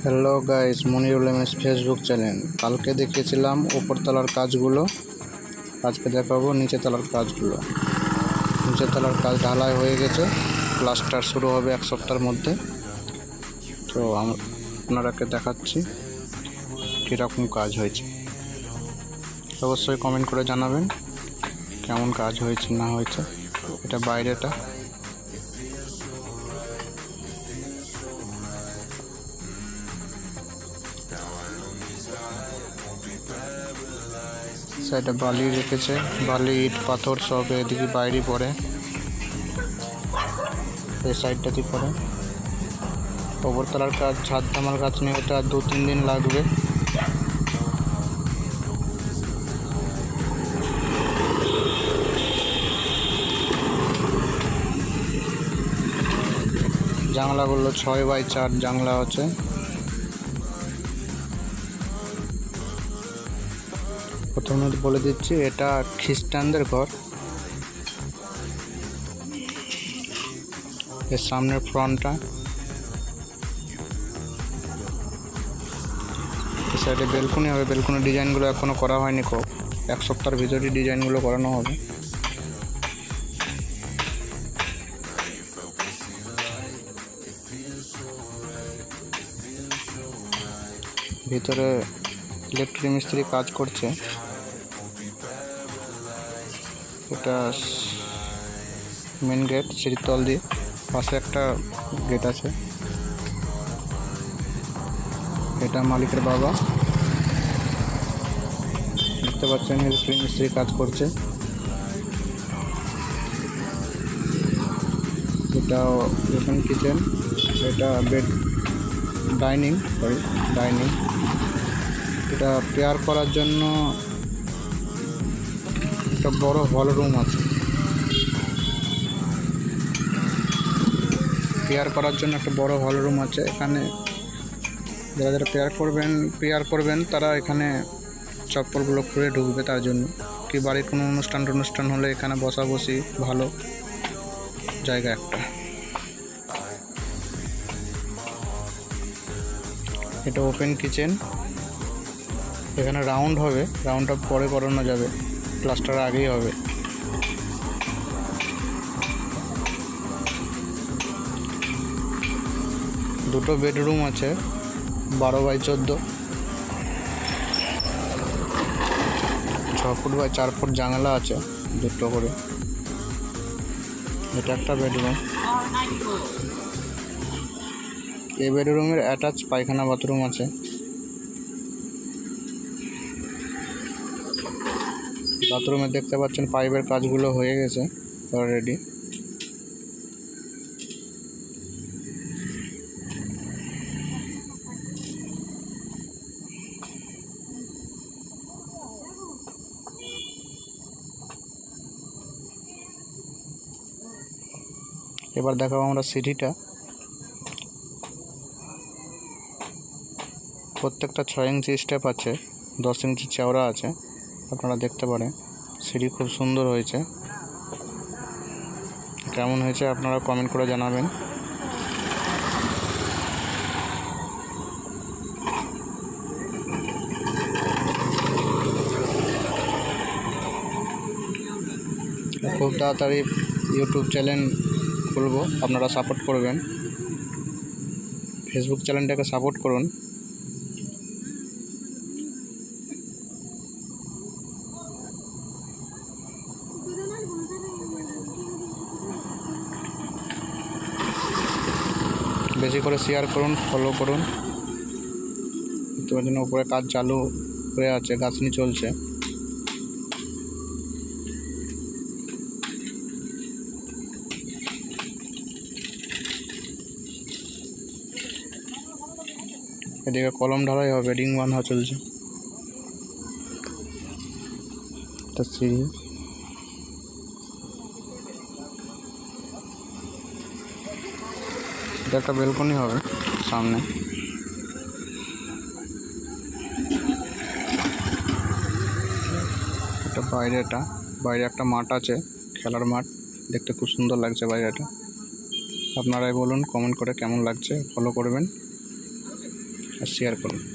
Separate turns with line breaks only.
Hello guys, Monirul MS Facebook channel. কালকে দেখিয়েছিলাম উপরতলার কাজগুলো, আজকে দেখাবো নিচের তলার কাজগুলো। নিচের তলার কাজ ঢালাই হয়ে গেছে, প্লাস্টার শুরু হবে এক সপ্তাহের মধ্যে। তো আপনারাকে দেখাচ্ছি কীরকম কাজ হয়েছে। অবশ্যই কমেন্ট করে জানাবেন কেমন কাজ হয়েছে না হয়েছে। এটা বাইরেটা, সাইডে বালি রেখেছে, বালি ইট পাথর সব এদিকে বাইরে পড়ে, এই সাইডটাতে পড়ে। উপরতলার কাজ ছাদ ধামার কাজ নিয়ে ওটা 2-3 দিন লাগবে। জানলাগুলো 6x4 জানলা আছে। প্রথমে বলে দিচ্ছি, এটা খ্রিস্টানদের ঘর। এর সামনের ফ্রন্টটা, এই সাইডে বেলকনি হবে। বেলকনির ডিজাইনগুলো এখনও করা হয়নি, এক সপ্তাহের ভিতরেই ডিজাইনগুলো করানো হবে। ভিতরে ইলেকট্রিক মিস্ত্রি কাজ করছে। এটা মেন গেট, সিঁড়ির তল দিয়ে, পাশে একটা গেট আছে। এটা মালিকের বাবা, দেখতে পাচ্ছেন ইলেকট্রিক মিস্ত্রি কাজ করছে। এটা ওপেন কিচেন, এটা বেড, ডাইনিং। এটা পেয়ার করার জন্য একটা বড় হল রুম আছে। এখানে যারা পেয়ার করবেন তারা এখানে চপ্পলগুলো খুলে ঢুকবে, তার জন্য কি বাড়ির কোনো অনুষ্ঠান হলে এখানে বসাবসি ভালো জায়গা একটা। এটা ওপেন কিচেন, এখানে রাউন্ড হবে, রাউন্ডটা পরে করানো যাবে, প্লাস্টার আগেই হবে। দুটো বেডরুম আছে, 12x14, 6 ফুট বাই 4 ফুট জানালা আছে, দুটো করে। এটা একটা বেডরুম। এই বেডরুমের অ্যাটাচ পায়খানা বাথরুম আছে। বাথরুমে দেখতে পাচ্ছেন পাইপের কাজগুলো হয়ে গেছে অলরেডি। এবার দেখাবো আমরা সিঁড়িটা। প্রত্যেকটা 6 ইঞ্চি স্টেপ আছে, 10 ইঞ্চি চওড়া আছে, আপনারা দেখতে পারেন। সিঁড়ি খুব সুন্দর হয়েছে। কেমন হয়েছে আপনারা কমেন্ট করে জানাবেন। খুব তাড়াতাড়ি ইউটিউব চ্যানেল খুলবো, আপনারা সাপোর্ট করবেন। ফেসবুক চ্যানেলটাকে সাপোর্ট করুন। বেশি করে শেয়ার করুন, ফলো করুন। তোমার জন্য উপরে কাজ চালু হয়ে আছে, গাছনি চলছে। এদিকে কলম ঢালাই হবে, রিং বাঁধা চলছে। এটা সিঁড়ি, এটা একটা বেলকনি হবে সামনে। এটা বাইরে একটা মাঠ আছে, খেলার মাঠ, দেখতে খুব সুন্দর লাগছে বাইরেটা। আপনারাই বলুন কমেন্ট করে কেমন লাগছে, ফলো করবেন। আর শেয়ার করুন।